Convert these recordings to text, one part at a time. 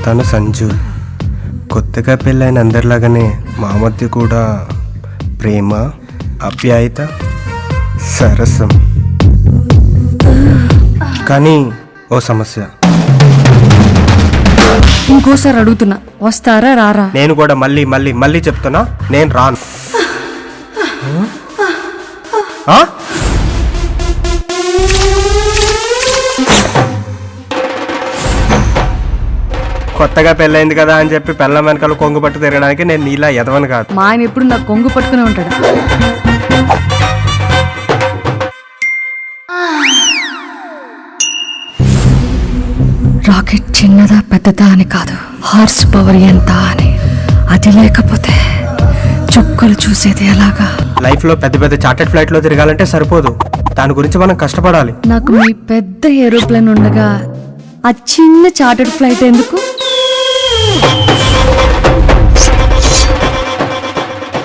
తను సంజు. కొత్తగా పెళ్ళైన అందరిలాగానే మా మధ్య కూడా ప్రేమ, ఆప్యాయత, సరసం. కానీ ఓ సమస్య. ఇంకోసారి అడుగుతున్నా, వస్తారా రారా? నేను కూడా మళ్ళీ మళ్ళీ మళ్ళీ చెప్తున్నా, నేను రాను. ఆ? కొత్తగా పెళ్ళైంది కదా అని చెప్పి పెళ్ళం వెనకాల కొంగు పట్టు తిరగడానికి నేను నీలా ఎదవను కాదు. మా ఆయన ఎప్పుడు నాకు కొంగు పట్టుకునే ఉంటాడు. రాకెట్ చిన్నదా పెద్దదా అని కాదు, హార్స్ పవర్ ఎంత అని. అది లేకపోతే చుక్కలు చూసేది ఎలాగా? లైఫ్ లో పెద్ద పెద్ద చార్టెడ్ ఫ్లైట్ లో తిరగాలంటే సరిపోదు, దాని గురించి మనం కష్టపడాలి. నాకు మీ పెద్ద ఏరోప్లేన్ ఉండగా ఆ చిన్న చార్టర్డ్ ఫ్లైట్ ఎందుకు?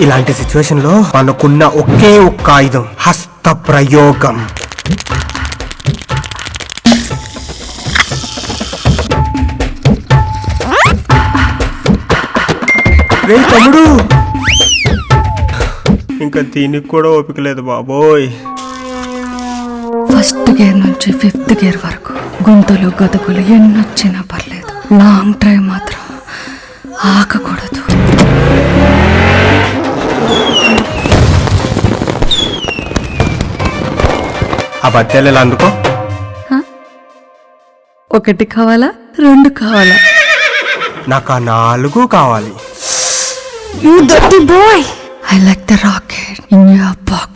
ఇలాంటి సిచ్యువేషన్ లో మనకున్న ఒకే ఒక్క ఆయుధం హస్త ప్రయోగం. రే తమ్ముడు, ఇంకా దీనికి కూడా ఓపిక లేదు బాబోయ్. ఫస్ట్ గేర్ నుంచి ఫిఫ్త్ గేర్ వరకు గుంతలు గతుకులు ఎన్నొచ్చినా పర్లేదు, లాంగ్ డ్రైవ్ మాత్రం ఆగకూడదు. ఆ బత్యాలు ఇలా అందుకో. ఒకటి కావాలా, రెండు కావాలా? నాకు ఆ 4 కావాలి. You dirty boy! I like the rocket in your pocket.